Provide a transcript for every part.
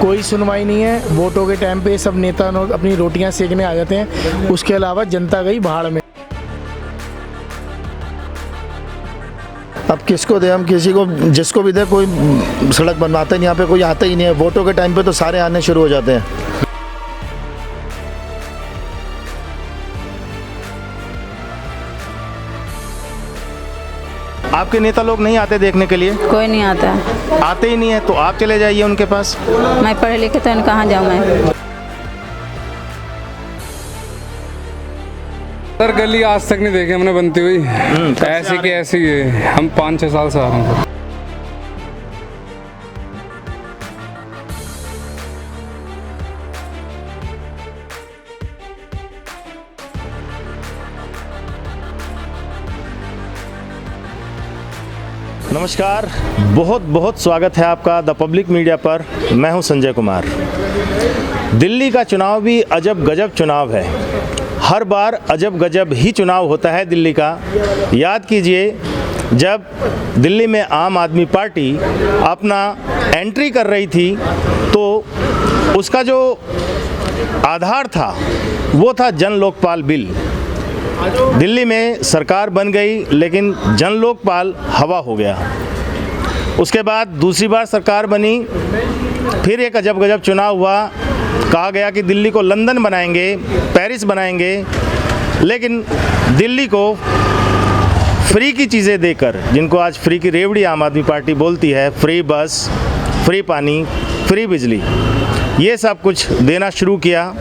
कोई सुनवाई नहीं है। वोटों के टाइम पे सब नेता अपनी रोटियां सेकने आ जाते हैं, उसके अलावा जनता गई भाड़ में। अब किसको दे, हम किसी को जिसको भी दे, कोई सड़क बनवाते नहीं, यहाँ पे कोई आता ही नहीं है। वोटों के टाइम पे तो सारे आने शुरू हो जाते हैं। आपके नेता लोग नहीं आते देखने के लिए? कोई नहीं आता है। आते ही नहीं है तो आप चले जाइए उनके पास। मैं पढ़े लिखे तो कहाँ जाऊँ मैं? सर गली आज तक नहीं देखी हमने बनती हुई। ऐसी की ऐसी है। हम 5-6 साल से आ रहे हैं। नमस्कार, बहुत बहुत स्वागत है आपका द पब्लिक मीडिया पर। मैं हूं संजय कुमार। दिल्ली का चुनाव भी अजब गजब चुनाव है। हर बार अजब गजब ही चुनाव होता है दिल्ली का। याद कीजिए, जब दिल्ली में आम आदमी पार्टी अपना एंट्री कर रही थी तो उसका जो आधार था वो था जन लोकपाल बिल। दिल्ली में सरकार बन गई लेकिन जन लोकपाल हवा हो गया। उसके बाद दूसरी बार सरकार बनी, फिर एक अजब गजब चुनाव हुआ। कहा गया कि दिल्ली को लंदन बनाएंगे, पेरिस बनाएंगे, लेकिन दिल्ली को फ्री की चीज़ें देकर, जिनको आज फ्री की रेवड़ी आम आदमी पार्टी बोलती है, फ्री बस, फ्री पानी, फ्री बिजली, ये सब कुछ देना शुरू किया।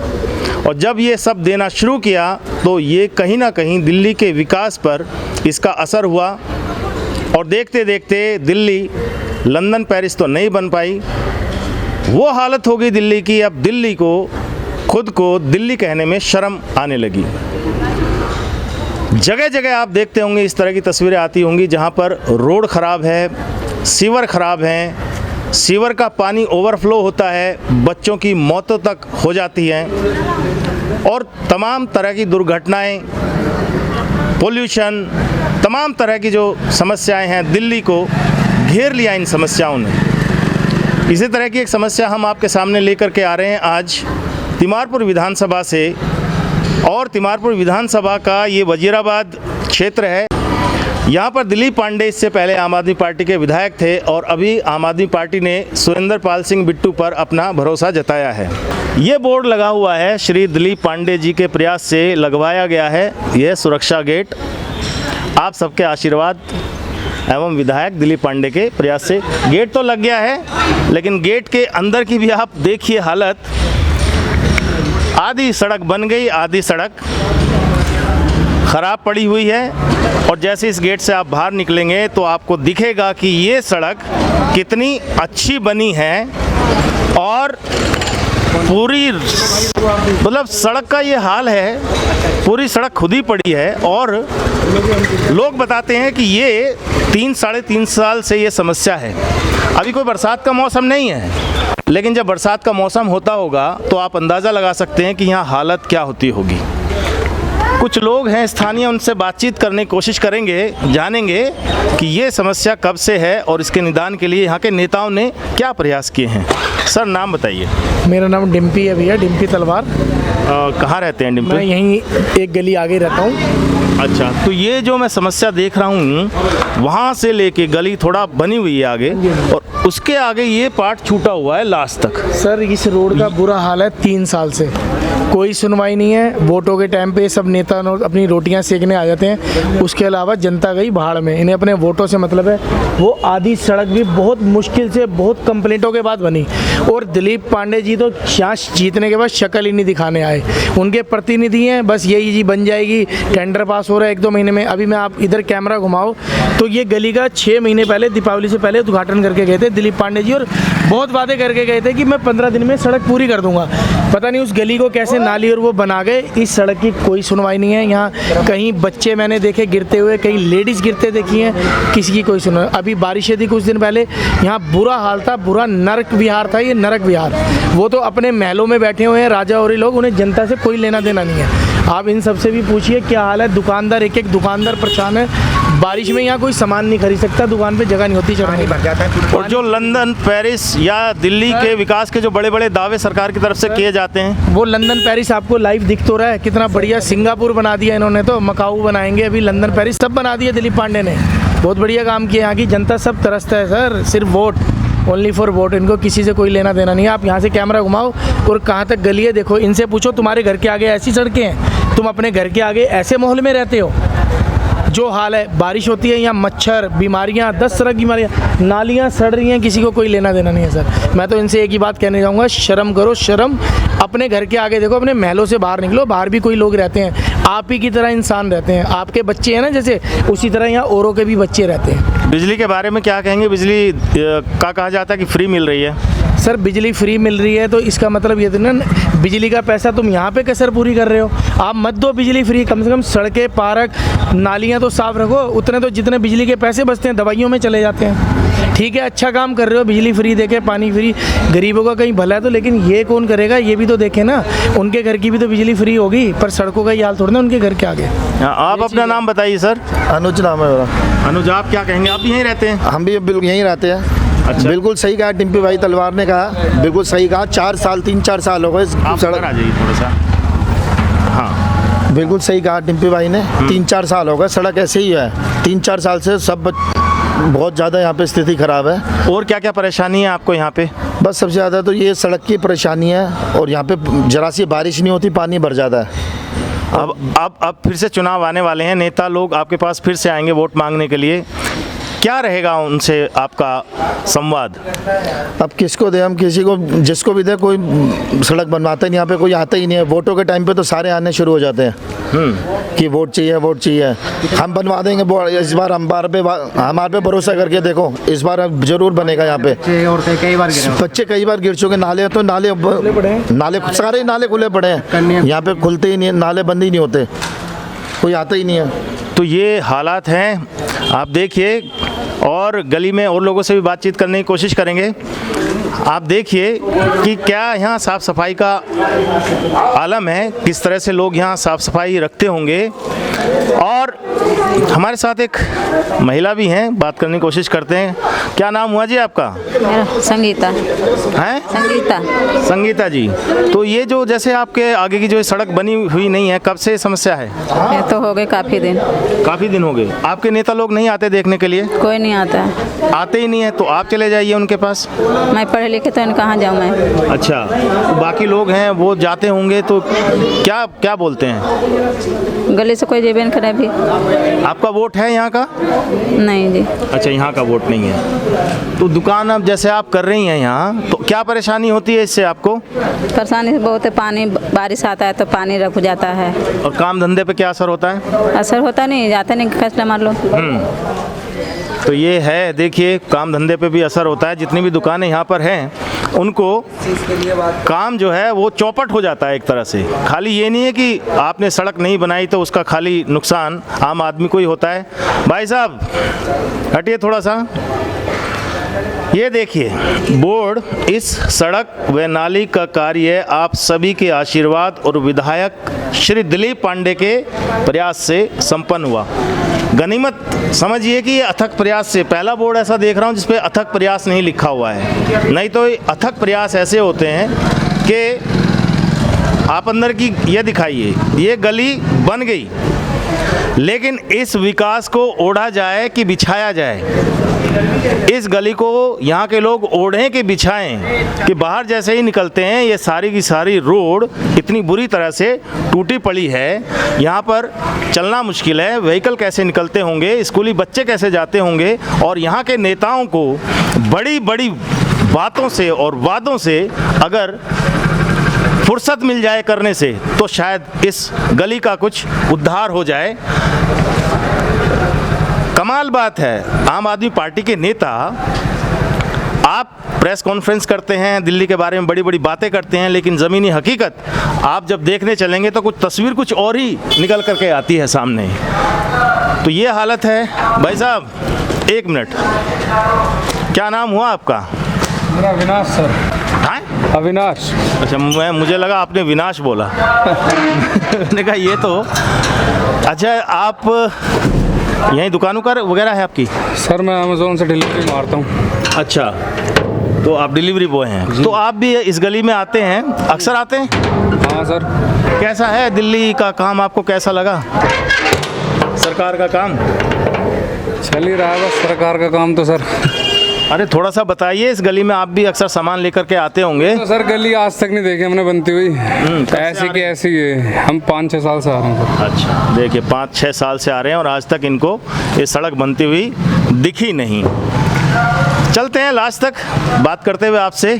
और जब ये सब देना शुरू किया तो ये कहीं ना कहीं दिल्ली के विकास पर इसका असर हुआ। और देखते देखते दिल्ली लंदन पेरिस तो नहीं बन पाई। वो हालत हो गई दिल्ली की, अब दिल्ली को खुद को दिल्ली कहने में शर्म आने लगी। जगह जगह आप देखते होंगे इस तरह की तस्वीरें आती होंगी जहाँ पर रोड ख़राब है, सीवर ख़राब हैं, सीवर का पानी ओवरफ्लो होता है, बच्चों की मौतों तक हो जाती हैं और तमाम तरह की दुर्घटनाएं, पोल्यूशन, तमाम तरह की जो समस्याएं हैं, दिल्ली को घेर लिया इन समस्याओं ने। इसी तरह की एक समस्या हम आपके सामने लेकर के आ रहे हैं आज तिमारपुर विधानसभा से। और तिमारपुर विधानसभा का ये वजीराबाद क्षेत्र है। यहाँ पर दिलीप पांडे इससे पहले आम आदमी पार्टी के विधायक थे और अभी आम आदमी पार्टी ने सुरेंद्र पाल सिंह बिट्टू पर अपना भरोसा जताया है। ये बोर्ड लगा हुआ है, श्री दिलीप पांडे जी के प्रयास से लगवाया गया है यह सुरक्षा गेट। आप सबके आशीर्वाद एवं विधायक दिलीप पांडे के प्रयास से गेट तो लग गया है, लेकिन गेट के अंदर की भी आप देखिए हालत। आधी सड़क बन गई, आधी सड़क ख़राब पड़ी हुई है। और जैसे इस गेट से आप बाहर निकलेंगे तो आपको दिखेगा कि ये सड़क कितनी अच्छी बनी है। और पूरी मतलब सड़क का ये हाल है, पूरी सड़क खुद ही पड़ी है। और लोग बताते हैं कि ये 3-3.5 साल से ये समस्या है। अभी कोई बरसात का मौसम नहीं है, लेकिन जब बरसात का मौसम होता होगा तो आप अंदाज़ा लगा सकते हैं कि यहाँ हालत क्या होती होगी। कुछ लोग हैं स्थानीय, उनसे बातचीत करने की कोशिश करेंगे, जानेंगे कि ये समस्या कब से है और इसके निदान के लिए यहाँ के नेताओं ने क्या प्रयास किए हैं। सर नाम बताइए। मेरा नाम डिम्पी है भैया, डिम्पी तलवार। कहाँ रहते हैं डिम्पी? मैं यहीं एक गली आगे रहता हूँ। अच्छा, तो ये जो मैं समस्या देख रहा हूँ, वहाँ से लेके गली थोड़ा बनी हुई है आगे और उसके आगे ये पार्ट छूटा हुआ है लास्ट तक। सर इस रोड का बुरा हाल है 3 साल से, कोई सुनवाई नहीं है। वोटों के टाइम पे सब नेता अपनी रोटियां सेकने आ जाते हैं, उसके अलावा जनता गई भाड़ में। इन्हें अपने वोटों से मतलब है। वो आधी सड़क भी बहुत मुश्किल से, बहुत कंप्लेंटों के बाद बनी। और दिलीप पांडे जी तो चांस जीतने के बाद शक्ल ही नहीं दिखाने आए। उनके प्रतिनिधि हैं, बस यही जी बन जाएगी, टेंडर पास हो रहा है 1-2 महीने में। अभी मैं आप इधर कैमरा घुमाओ तो ये गली का 6 महीने पहले, दीपावली से पहले उद्घाटन करके गए थे दिलीप पांडे जी। और बहुत वादे करके गए थे कि मैं 15 दिन में सड़क पूरी कर दूंगा। पता नहीं उस गली को कैसे नाली और वो बना गए। इस सड़क की कोई सुनवाई नहीं है। यहाँ कहीं बच्चे मैंने देखे गिरते हुए, कहीं लेडीज़ गिरते देखी हैं, किसी की कोई सुनवाई। अभी बारिशें थी कुछ दिन पहले, यहाँ बुरा हाल था, बुरा नरक विहार था ये, नरक विहार। वो तो अपने महलों में बैठे हुए हैं राजा और लोग, उन्हें जनता से कोई लेना देना नहीं है। आप इन सबसे भी पूछिए क्या हाल है। दुकानदार एक एक दुकानदार परेशान है। बारिश में यहाँ कोई सामान नहीं खरीद सकता, दुकान पे जगह नहीं होती चढ़ने की। और जो लंदन, पेरिस या दिल्ली के विकास के जो बड़े बड़े दावे सरकार की तरफ से किए जाते हैं, वो लंदन पेरिस आपको लाइव दिख तो रहा है कितना बढ़िया। सिंगापुर बना दिया इन्होंने, तो मकाऊ बनाएंगे, अभी लंदन पेरिस सब बना दिया दिलीप पांडे ने। बहुत बढ़िया काम किया। यहाँ की जनता सब तरसता है सर, सिर्फ वोट, ओनली फॉर वोट। इनको किसी से कोई लेना देना नहीं है। आप यहाँ से कैमरा घुमाओ और कहाँ तक गली है देखो, इनसे पूछो तुम्हारे घर के आगे ऐसी सड़कें हैं, तुम अपने घर के आगे ऐसे माहौल में रहते हो। जो हाल है, बारिश होती है यहाँ मच्छर, बीमारियाँ, 10 तरह की बीमारियाँ, नालियाँ सड़ रही हैं, किसी को कोई लेना देना नहीं है सर। मैं तो इनसे एक ही बात कहने जाऊँगा, शर्म करो शर्म। अपने घर के आगे देखो, अपने महलों से बाहर निकलो, बाहर भी कोई लोग रहते हैं, आप ही की तरह इंसान रहते हैं। आपके बच्चे हैं ना जैसे, उसी तरह यहाँ औरों के भी बच्चे रहते हैं। बिजली के बारे में क्या कहेंगे? बिजली का कहा जाता है कि फ्री मिल रही है। सर बिजली फ्री मिल रही है तो इसका मतलब ये तो ना, बिजली का पैसा तुम यहाँ पे कसर पूरी कर रहे हो। आप मत दो बिजली फ्री, कम से कम सड़कें, पार्क, नालियाँ तो साफ रखो। उतने तो जितने बिजली के पैसे बचते हैं दवाइयों में चले जाते हैं। ठीक है, अच्छा काम कर रहे हो, बिजली फ्री देके, पानी फ्री, गरीबों का कहीं भला है तो, लेकिन ये कौन करेगा? ये भी तो देखे ना, उनके घर की भी तो बिजली फ्री होगी, पर सड़कों का ही हाल थोड़ा ना उनके घर के आगे। आप अपना नाम बताइए सर। अनुज नाम है मेरा। अनुज, आप क्या कहेंगे? आप भी यहीं रहते हैं? हम भी बिल्कुल यहीं रहते हैं। अच्छा। बिल्कुल सही कहा टिम्पी भाई तलवार ने कहा, बिल्कुल सही कहा। 3-4 साल हो गए आप सड़क आ जाइए थोड़ा सा। हाँ, बिल्कुल सही कहा टिम्पी भाई ने। 3-4 साल हो गए, सड़क ऐसे ही है। 3-4 साल से सब बहुत ज़्यादा यहाँ पे स्थिति ख़राब है। और क्या क्या परेशानी है आपको यहाँ पे? बस सबसे ज़्यादा तो ये सड़क की परेशानी है, और यहाँ पे जरा सी बारिश नहीं होती, पानी भर जाता है। अब फिर से चुनाव आने वाले हैं, नेता लोग आपके पास फिर से आएंगे वोट मांगने के लिए, क्या रहेगा उनसे आपका संवाद? अब किसको दे हम, किसी को, जिसको भी दे, कोई सड़क बनवाता ही नहीं, यहाँ पे कोई आता ही नहीं है। वोटों के टाइम पे तो सारे आने शुरू हो जाते हैं कि वोट चाहिए, वोट चाहिए, हम बनवा देंगे। इस बार हमारे पे भरोसा करके देखो, इस बार जरूर बनेगा। यहाँ पे बच्चे कई बार गिर चुके। नाले तो नाले सारे नाले खुले पड़े हैं, यहाँ पे खुलते ही नहीं, नाले बंद ही नहीं होते, कोई आता ही नहीं है। तो ये हालात हैं, आप देखिए, और गली में और लोगों से भी बातचीत करने की कोशिश करेंगे। आप देखिए कि क्या यहाँ साफ़ सफाई का आलम है, किस तरह से लोग यहाँ साफ़ सफाई रखते होंगे। और हमारे साथ एक महिला भी हैं, बात करने की कोशिश करते हैं। क्या नाम हुआ जी आपका? मेरा संगीता हैं? संगीता। संगीता जी, तो ये जो जैसे आपके आगे की जो सड़क बनी हुई नहीं है, कब से समस्या है? ये तो हो गए काफ़ी दिन। काफ़ी दिन हो गए। आपके नेता लोग नहीं आते देखने के लिए? कोई नहीं आता है। आते ही नहीं है, तो आप चले जाइए उनके पास। मैं पढ़े लिखे तो कहाँ जाऊँ मैं? अच्छा, तो बाकी लोग हैं वो जाते होंगे, तो क्या क्या बोलते हैं? गली से कोई जेबे नहीं करे भी। आपका वोट है यहाँ का? नहीं जी। अच्छा, यहाँ का वोट नहीं है। तो दुकान अब जैसे आप कर रही हैं यहाँ, तो क्या परेशानी होती है इससे आपको? परेशानी बहुत है, पानी बारिश आता है तो पानी रुक जाता है। और काम धंधे पे क्या असर होता है? असर होता नहीं, जाते नहीं कस्टमर लोग। तो ये है, देखिए, काम धंधे पे भी असर होता है। जितनी भी दुकानें यहाँ पर हैं, उनको काम जो है वो चौपट हो जाता है एक तरह से। खाली ये नहीं है कि आपने सड़क नहीं बनाई तो उसका खाली नुकसान आम आदमी को ही होता है। भाई साहब हटिए थोड़ा सा। ये देखिए बोर्ड, इस सड़क व नाली का कार्य आप सभी के आशीर्वाद और विधायक श्री दिलीप पांडे के प्रयास से संपन्न हुआ। गनीमत समझिए कि ये अथक प्रयास से, पहला बोर्ड ऐसा देख रहा हूँ जिस पे अथक प्रयास नहीं लिखा हुआ है। नहीं तो अथक प्रयास ऐसे होते हैं कि आप अंदर की ये दिखाइए, ये गली बन गई, लेकिन इस विकास को ओढ़ा जाए कि बिछाया जाए। इस गली को यहाँ के लोग ओढ़ें कि बिछाएं, कि बाहर जैसे ही निकलते हैं ये सारी की सारी रोड इतनी बुरी तरह से टूटी पड़ी है, यहाँ पर चलना मुश्किल है। व्हीकल कैसे निकलते होंगे, स्कूली बच्चे कैसे जाते होंगे। और यहाँ के नेताओं को बड़ी बड़ी बातों से और वादों से अगर फुर्सत मिल जाए करने से, तो शायद इस गली का कुछ उद्धार हो जाए। कमाल बात है, आम आदमी पार्टी के नेता, आप प्रेस कॉन्फ्रेंस करते हैं, दिल्ली के बारे में बड़ी बड़ी बातें करते हैं, लेकिन ज़मीनी हकीकत आप जब देखने चलेंगे तो कुछ तस्वीर कुछ और ही निकल करके आती है सामने। तो ये हालत है। भाई साहब एक मिनट, क्या नाम हुआ आपका? मेरा विनाश सर। हाँ, अविनाश। अच्छा, मुझे लगा आपने विनाश बोला। मैंने कहा ये तो। अच्छा, आप यहीं दुकानों का वगैरह है आपकी? सर मैं अमेज़ोन से डिलीवरी मारता हूँ। अच्छा, तो आप डिलीवरी बॉय हैं। तो आप भी इस गली में आते हैं, अक्सर आते हैं? हाँ सर। कैसा है दिल्ली का काम, आपको कैसा लगा सरकार का काम? चल ही रहा है बस सरकार का काम तो सर। अरे थोड़ा सा बताइए, इस गली में आप भी अक्सर सामान लेकर के आते होंगे। तो सर गली आज तक नहीं देखी हमने बनती हुई, ऐसी की ऐसी है। हम 5-6 साल से आ रहे हैं सर। अच्छा, देखिए 5-6 साल से आ रहे हैं और आज तक इनको ये सड़क बनती हुई दिखी नहीं। चलते हैं लास्ट तक बात करते हुए आपसे।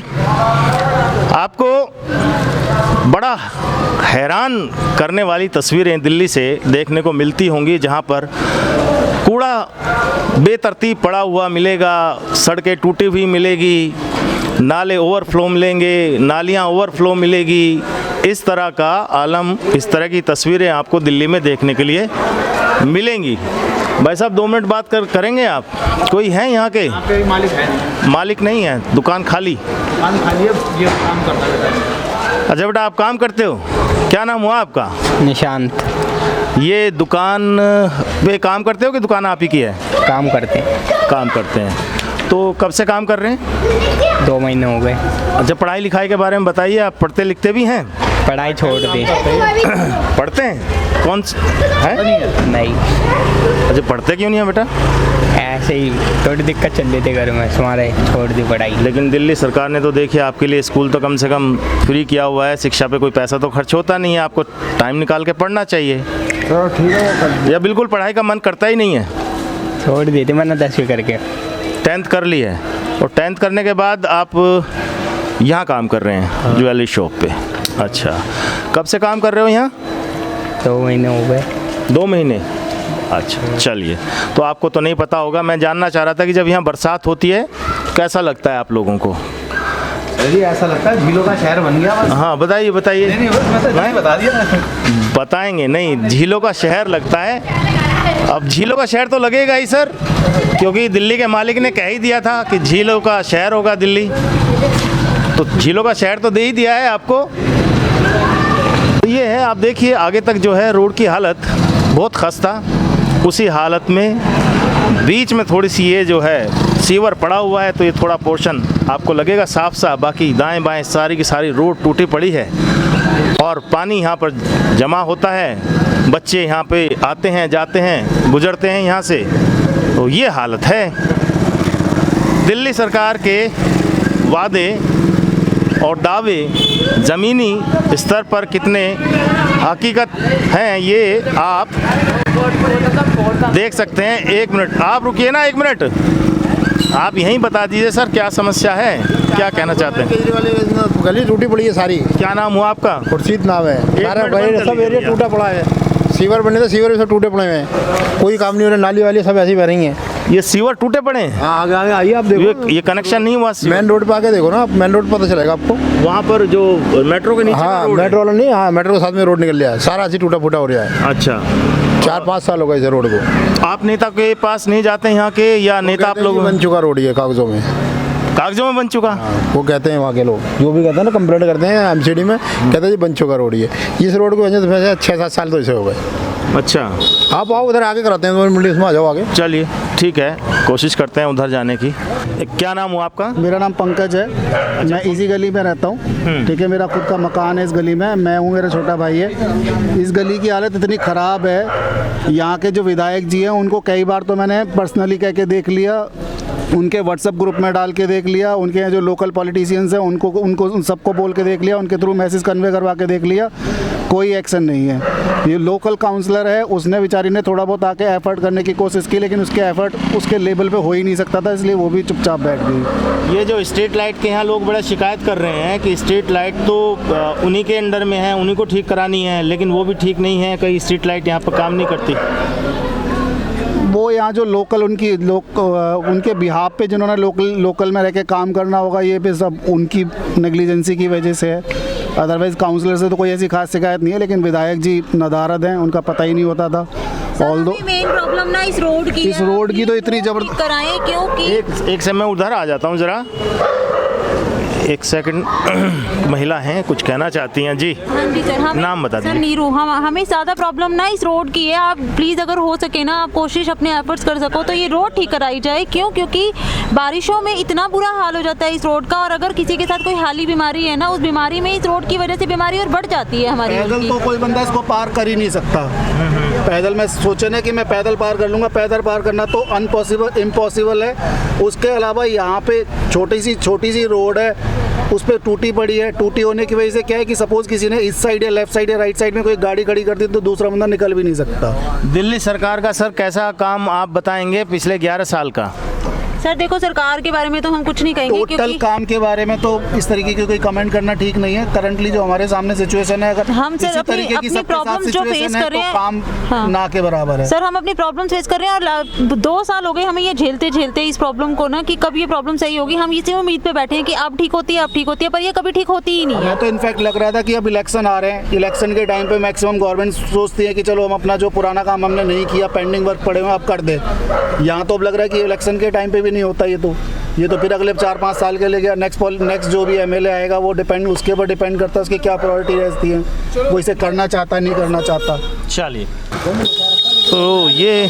आपको बड़ा हैरान करने वाली तस्वीरें दिल्ली से देखने को मिलती होंगी, जहां पर कूड़ा बेतरतीब पड़ा हुआ मिलेगा, सड़कें टूटी हुई मिलेगी, नाले ओवरफ्लो मिलेंगे, नालियां ओवरफ्लो मिलेगी। इस तरह का आलम, इस तरह की तस्वीरें आपको दिल्ली में देखने के लिए मिलेंगी। भाई साहब 2 मिनट बात करेंगे आप? कोई है यहाँ के? मालिक है? मालिक नहीं है, दुकान खाली? दुकान खाली है, ये काम करता है। अच्छा बेटा, आप काम करते हो? क्या नाम हुआ आपका? निशांत। ये दुकान पे काम करते हो कि दुकान आप ही की है? काम करते हैं। काम करते हैं। तो कब से काम कर रहे हैं? 2 महीने हो गए। अच्छा, पढ़ाई लिखाई के बारे में बताइए, आप पढ़ते लिखते भी हैं? पढ़ाई छोड़ दी। पढ़ते हैं? कौन है? नहीं। अच्छा, पढ़ते क्यों नहीं है बेटा? ऐसे ही थोड़ी दिक्कत चल रही थी घर में, तुम्हारे छोड़ दी पढ़ाई। लेकिन दिल्ली सरकार ने तो देखिए आपके लिए स्कूल तो कम से कम फ्री किया हुआ है, शिक्षा पे कोई पैसा तो खर्च होता नहीं है, आपको टाइम निकाल के पढ़ना चाहिए। तो ठीक है, या बिल्कुल पढ़ाई का मन करता ही नहीं है? छोड़ दी थी मैंने 10वीं करके। 10th कर ली है, और 10th करने के बाद आप यहाँ काम कर रहे हैं ज्वेलरी शॉप पे? अच्छा, कब से काम कर रहे हो यहाँ? 2 महीने हो गए। 2 महीने? अच्छा, चलिए। तो आपको तो नहीं पता होगा, मैं जानना चाह रहा था कि जब यहाँ बरसात होती है कैसा लगता है आप लोगों को? जी ऐसा लगता है झीलों का शहर बन गया बस। हाँ बताइए बताइए। नहीं बस मैं तो नहीं बता दिया। बताएंगे नहीं, झीलों का शहर लगता है। अब झीलों का शहर तो लगेगा ही सर, क्योंकि दिल्ली के मालिक ने कह ही दिया था कि झीलों का शहर होगा दिल्ली, तो झीलों का शहर तो दे ही दिया है आपको। तो ये है, आप देखिए आगे तक जो है रोड की हालत बहुत खस्ता। उसी हालत में बीच में थोड़ी सी ये जो है सीवर पड़ा हुआ है, तो ये थोड़ा पोर्शन आपको लगेगा साफ साफ, बाकी दाएं बाएं सारी की सारी रोड टूटी पड़ी है और पानी यहाँ पर जमा होता है। बच्चे यहाँ पे आते हैं, जाते हैं, गुजरते हैं यहाँ से, तो ये हालत है। दिल्ली सरकार के वादे और दावे ज़मीनी स्तर पर कितने हकीकत हैं ये आप देख सकते हैं। 1 मिनट आप रुकिए ना, 1 मिनट आप यहीं बता दीजिए सर, क्या समस्या है, क्या कहना चाहते हैं? केजरीवाल गली टूटी पड़ी है सारी। क्या नाम हुआ आपका? खुर्शीद नाम है। सारा मिनट बंद कर सब लीजिए एरिया भैया। टूटा पड़ा है। सीवर बने थे, सीवर भी सब टूटे पड़े हुए हैं, कोई काम नहीं हो रहा। नाली वाली सब ऐसी बह रही हैं। ये सीवर टूटे पड़े हैं? हाँ आगे आगे आइए आप देखो, ये कनेक्शन नहीं हुआ सीवर? मेन रोड पे आके देखो ना आप, मेन रोड पता चलेगा आपको। वहाँ पर जो मेट्रो के नीचे का हाँ रोड है? मेट्रो वाला नहीं, हाँ मेट्रो के साथ में रोड निकल गया है, सारा ऐसी टूटा फूटा हो रहा है। अच्छा, 4-5 साल हो गए इस रोड को। आप नेता के पास नहीं जाते यहाँ के, या नेता आप लोग? बन चुका रोड ये कागजों में, कागजों में बन चुका? वो कहते हैं वहाँ के लोग, जो भी कहते हैं ना, कंप्लेंट करते हैं एमसीडी में, कहते हैं जी बन चुका रोड ये। इस रोड की वजह से 6-7 साल तो इसे हो गए। अच्छा, आप आओ उधर आगे कराते हैं, 2 मिनट इसमें आ जाओ आगे। चलिए ठीक है, कोशिश करते हैं उधर जाने की। क्या नाम हुआ आपका? मेरा नाम पंकज है, मैं इसी गली में रहता हूँ। ठीक है, मेरा खुद का मकान है इस गली में, मैं हूँ, मेरा छोटा भाई है। इस गली की हालत इतनी ख़राब है, यहाँ के जो विधायक जी हैं उनको कई बार तो मैंने पर्सनली कह के देख लिया, उनके व्हाट्सएप ग्रुप में डाल के देख लिया, उनके जो लोकल पॉलिटिशियंस हैं उनको उन सबको बोल के देख लिया, उनके थ्रू मैसेज कन्वे करवा के देख लिया, कोई एक्शन नहीं है। ये लोकल काउंसलर है, उसने बेचारी ने थोड़ा बहुत आके एफर्ट करने की कोशिश की, लेकिन उसके एफर्ट उसके लेवल पे हो ही नहीं सकता था, इसलिए वो भी चुपचाप बैठ गई। ये जो स्ट्रीट लाइट के यहाँ लोग बड़ा शिकायत कर रहे हैं कि स्ट्रीट लाइट तो उन्हीं के अंडर में है, उन्हीं को ठीक करानी है, लेकिन वो भी ठीक नहीं है, कई स्ट्रीट लाइट यहाँ पर काम नहीं करती। वो यहाँ जो लोकल उनके बिहाफ पे जिन्होंने लोकल में रह के काम करना होगा, ये भी सब उनकी नेग्लिजेंसी की वजह से है। अदरवाइज़ काउंसलर से तो कोई ऐसी खास शिकायत नहीं है, लेकिन विधायक जी नदारद हैं, उनका पता ही नहीं होता था। मेन प्रॉब्लम ना इस रोड की तो इतनी जबरदस्त कराएं, क्योंकि एक से मैं उधर आ जाता हूँ ज़रा। एक सेकंड महिला हैं, कुछ कहना चाहती हैं जी। हाँ जी सर, हमें नाम बता सर दीजिए। नीरू, हमें ज़्यादा प्रॉब्लम ना इस रोड की है। आप प्लीज़ अगर हो सके ना, आप कोशिश अपने एफर्ट्स कर सको तो ये रोड ठीक कराई जाए। क्यों? क्योंकि बारिशों में इतना बुरा हाल हो जाता है इस रोड का, और अगर किसी के साथ कोई हाली बीमारी है ना, उस बीमारी में इस रोड की वजह से बीमारी और बढ़ जाती है हमारी रोड पैदल की। तो कोई बंदा इसको पार कर ही नहीं सकता। पैदल में सोचे ना कि मैं पैदल पार कर लूँगा, पैदल पार करना तो अनपॉसिबल, इम्पॉसिबल है। उसके अलावा यहाँ पे छोटी सी रोड है, उस पर टूटी पड़ी है। टूटी होने की वजह से क्या है कि सपोज किसी ने इस साइड या लेफ्ट साइड या राइट साइड में कोई गाड़ी खड़ी कर दी तो दूसरा बंदा निकल भी नहीं सकता। दिल्ली सरकार का सर कैसा काम आप बताएंगे पिछले 11 साल का? सर देखो, सरकार के बारे में तो हम कुछ नहीं कहेंगे टोटल क्योंकि काम के बारे में तो इस तरीके की कोई कमेंट करना ठीक नहीं है। करंटली जो हमारे सामने सिचुएशन है, अगर हम सर इसी अपनी तरीके की सबके साथ प्रॉब्लम्स जो situation फेस है, कर रहे तो हैं, काम हाँ। ना के बराबर है। सर हम अपनी प्रॉब्लम फेस कर रहे हैं और 2 साल हो गए हमें ये झेलते इस प्रॉब्लम को ना, कि कब ये प्रॉब्लम सही होगी। हम इसी उम्मीद पे बैठे हैं कि अब ठीक होती है, पर ये कभी ठीक होती ही नहीं है। मैं तो इनफैक्ट लग रहा था कि अब इलेक्शन आ रहे हैं, इलेक्शन के टाइम पे मैक्सिमम गवर्नमेंट सोचती है कि चलो हम अपना जो पुराना काम हमने नहीं किया, पेंडिंग वर्क पड़े हुए अब कर दे। यहाँ तो अब लग रहा है कि इलेक्शन के टाइम पे भी नहीं होता ये तो फिर अगले 4-5 साल के लिए गया। नेक्स्ट जो भी एमएलए आएगा वो उसके ऊपर डिपेंड करता है, उसकी क्या प्रायोरिटी रहती है, वो इसे करना चाहता है नहीं करना चाहता। चलिए, तो ये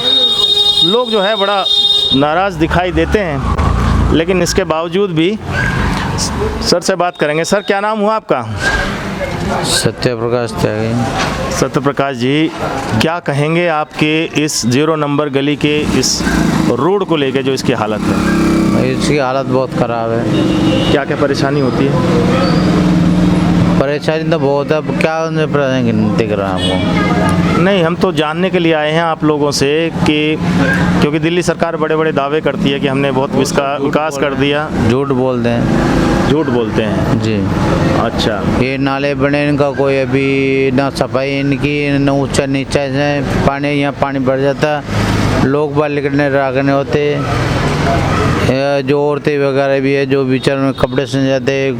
लोग जो है बड़ा नाराज़ दिखाई देते हैं, लेकिन इसके बावजूद भी सर से बात करेंगे। सर क्या नाम हुआ आपका? सत्य प्रकाश त्यागी। सत्य प्रकाश जी, क्या कहेंगे आपके इस 0 नंबर गली के इस रोड को लेके जो इसकी हालत है? इसकी हालत बहुत ख़राब है। क्या क्या परेशानी होती है? परेशानी तो बहुत है, अब क्या उन्हें परेशानी दिख रहा है आपको? नहीं, हम तो जानने के लिए आए हैं आप लोगों से कि क्योंकि दिल्ली सरकार बड़े बड़े दावे करती है कि हमने बहुत विकास कर दिया। झूठ बोलते हैं। झूठ बोलते हैं जी। अच्छा, ये नाले बने, इनका कोई अभी ना सफाई इनकी, न ऊंचा नीचा है। पानी यहाँ पानी भर जाता, लोग बाहर निकलने रागने होते। जो औरतें वगैरह भी है, जो बेचारे में कपड़े सिल जाते,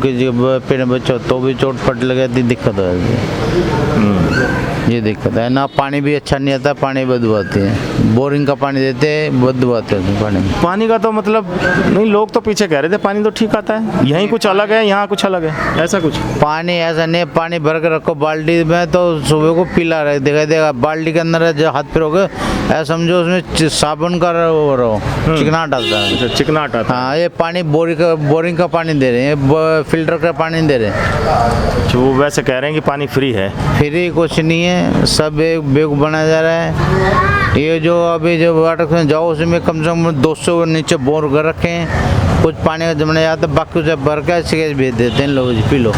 पेड़ बच्चों तो भी चोट पट लग जाती, दिक्कत हो जाती है। ये दिक्कत है ना। पानी भी अच्छा नहीं आता, पानी बदबू आती है। बोरिंग का पानी देते हैं, बदबू आती है पानी में। पानी का तो मतलब नहीं, लोग तो पीछे कह रहे थे पानी तो ठीक आता है, यहीं कुछ अलग है, यहाँ कुछ अलग है, ऐसा कुछ? पानी ऐसा नहीं, पानी भर के रखो बाल्टी में तो सुबह को पीला रह दिखाई देगा। बाल्टी के अंदर जो हाथ फिरोगे ऐसा समझो उसमें साबुन का वो रहो, चिकनाहट आता है। चिकनाहट आता है। हाँ, ये पानी बोरिंग का पानी दे रहे हैं, फिल्टर का पानी दे रहे हैं। वो वैसे कह रहे हैं कि पानी फ्री है। फ्री कुछ नहीं है, सब एक बेवकूफ़ बनाया जा रहा है। ये जो अभी जो वाटर में जाओ उसमें कम से कम 200 नीचे बोर कर रखे हैं, कुछ पानी का जमने जाता, बाकी उसे भर के सिगरेट भेज देते हैं लोग, पी लो।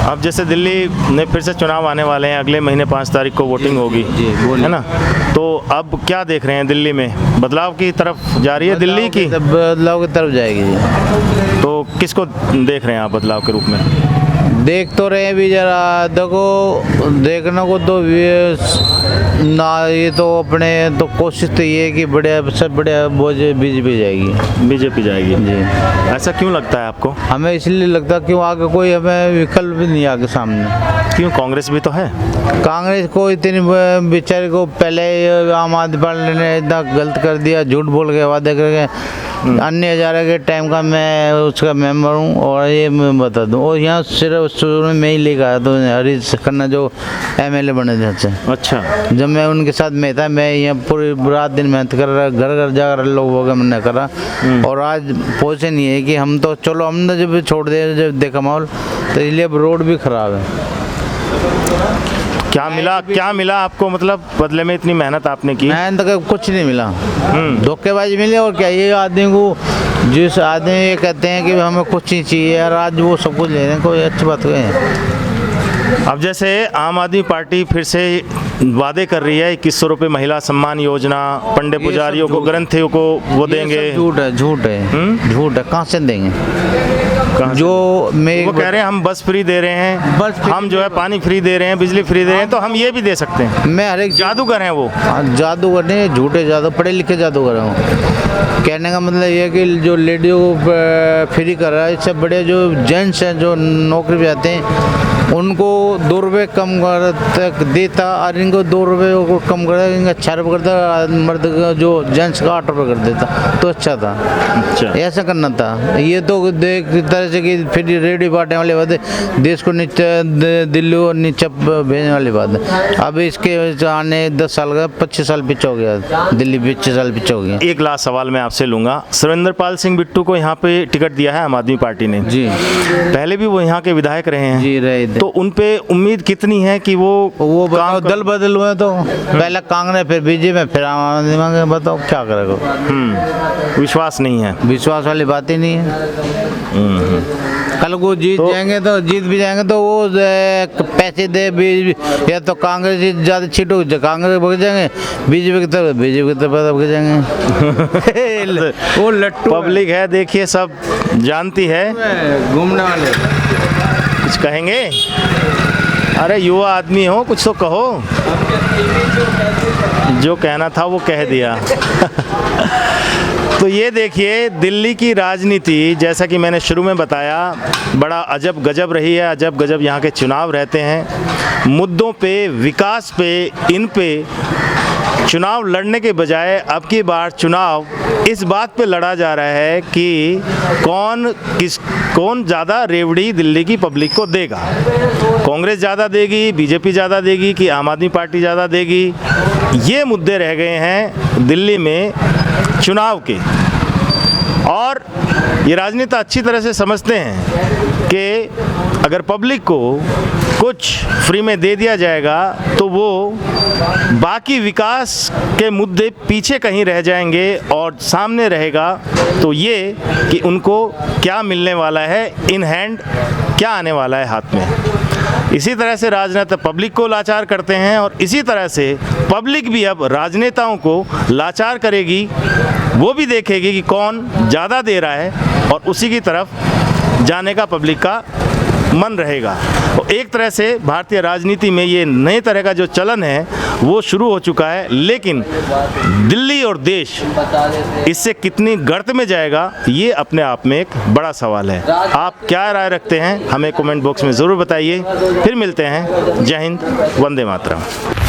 अब जैसे दिल्ली में फिर से चुनाव आने वाले हैं, अगले महीने 5 तारीख को वोटिंग होगी, जी, है ना? तो अब क्या देख रहे हैं दिल्ली में? बदलाव की तरफ जा रही है दिल्ली की? बदलाव की तरफ जाएगी जी। तो किसको देख रहे हैं आप बदलाव के रूप में? देख तो रहे हैं भी, जरा देखो, देखने को तो ना, ये तो अपने तो कोशिश तो ये है कि बढ़िया से बढ़िया बीजेपी जाएगी। बीजेपी जाएगी जी। ऐसा क्यों लगता है आपको? हमें इसलिए लगता है कि आगे कोई हमें विकल्प भी नहीं आगे सामने। क्यों? कांग्रेस भी तो है। कांग्रेस को इतनी बेचारे को पहले आम आदमी पार्टी ने इतना गलत कर दिया, झूठ बोल के वादे करके। अन्य हजारे के टाइम का मैं उसका मेंबर हूँ, और ये मैं बता दूँ, और यहाँ सिर्फ शुरू में मैं ही लेकर आया तो हरीश खन्ना जो एमएलए बने थे। अच्छा, जब मैं उनके साथ में था, मैं यहाँ पूरी रात दिन मेहनत कर रहा, घर घर जाकर लोगों का मैंने करा, और आज पोजीशन ये है कि हम तो चलो हमने जब छोड़ दिया, जब देखा माहौल, तो इसलिए अब रोड भी ख़राब है। क्या मिला आपको, मतलब बदले में इतनी मेहनत आपने की? मेहनत का कुछ नहीं मिला, धोखेबाजी मिली। और क्या, ये आदमी को, जिस आदमी ये कहते हैं कि हमें कुछ नहीं चाहिए यार, आज वो सब कुछ ले रहे हैं, कोई अच्छी बात है। अब जैसे आम आदमी पार्टी फिर से वादे कर रही है 2100 रुपये महिला सम्मान योजना, पंडित पुजारियों को, ग्रंथियों को वो देंगे। झूठ है, झूठ है, झूठ है। कहाँ से देंगे? जो मैं वो कह रहे हैं हम बस फ्री दे रहे हैं, बस हम जो है पानी फ्री दे रहे हैं, बिजली फ्री दे रहे हैं, तो हम ये भी दे सकते हैं। मैं हर एक जादूगर हैं वो। जादूगर नहीं, झूठे जादू, पढ़े लिखे जादूगर हूँ। कहने का मतलब ये है कि जो लेडियों को फ्री कर रहा है, इससे बड़े जो जेंट्स हैं जो नौकरी पे जाते हैं, उनको 2 रुपये कम कर देता और इनको 2 रुपये को कम कर इनका 6 रुपये करता, मर्द का जो जेंट्स का 8 रुपये कर देता तो अच्छा था। अच्छा, ऐसा करना था। ये तो देख तरह से कि फिर रेडी बांटने वाली बात है, देश को नीचे दिल्ली और नीचे भेजने वाली बात है। अब इसके आने 10 साल का 25 साल पीछे हो गया, दिल्ली 25 साल पीछे हो गया। एक लास्ट सवाल मैं आपसे लूँगा। सुरेंद्रपाल सिंह बिट्टू को यहाँ पे टिकट दिया है आम आदमी पार्टी ने जी, पहले भी वो यहाँ के विधायक रहे हैं जी रहे थे। तो उन पे उम्मीद कितनी है कि वो बताओ, दल बदल हुए तो पहले कांग्रेस फिर बीजेपी फिर आम आदमी में, बताओ क्या करेगा। विश्वास नहीं है? विश्वास वाली बात ही नहीं है। कल को जीत जाएंगे तो जीत भी जाएंगे तो वो पैसे दे या तो कांग्रेस ज़्यादा सीट हो कांग्रेस भग जाएंगे, बीजेपी की तरफ भग जाएंगे। वो लट्टू पब्लिक है, देखिए सब जानती है। घूमने वाले कुछ कहेंगे? अरे युवा आदमी हो, कुछ तो कहो। जो कहना था वो कह दिया। तो ये देखिए दिल्ली की राजनीति, जैसा कि मैंने शुरू में बताया, बड़ा अजब गजब रही है। अजब गजब यहाँ के चुनाव रहते हैं। मुद्दों पे, विकास पे, इन पे चुनाव लड़ने के बजाय अब की बार चुनाव इस बात पे लड़ा जा रहा है कि कौन ज़्यादा रेवड़ी दिल्ली की पब्लिक को देगा। कांग्रेस ज़्यादा देगी, बीजेपी ज़्यादा देगी कि आम आदमी पार्टी ज़्यादा देगी। ये मुद्दे रह गए हैं दिल्ली में चुनाव के। और ये राजनेता अच्छी तरह से समझते हैं कि अगर पब्लिक को कुछ फ्री में दे दिया जाएगा तो वो बाकी विकास के मुद्दे पीछे कहीं रह जाएंगे और सामने रहेगा तो ये कि उनको क्या मिलने वाला है, इन हैंड क्या आने वाला है हाथ में। इसी तरह से राजनेता पब्लिक को लाचार करते हैं और इसी तरह से पब्लिक भी अब राजनेताओं को लाचार करेगी। वो भी देखेगी कि कौन ज़्यादा दे रहा है और उसी की तरफ जाने का पब्लिक का मन रहेगा। तो एक तरह से भारतीय राजनीति में ये नए तरह का जो चलन है वो शुरू हो चुका है, लेकिन दिल्ली और देश इससे कितनी गर्त में जाएगा ये अपने आप में एक बड़ा सवाल है। आप क्या राय रखते हैं हमें कमेंट बॉक्स में ज़रूर बताइए। फिर मिलते हैं। जय हिंद, वंदे मातरम।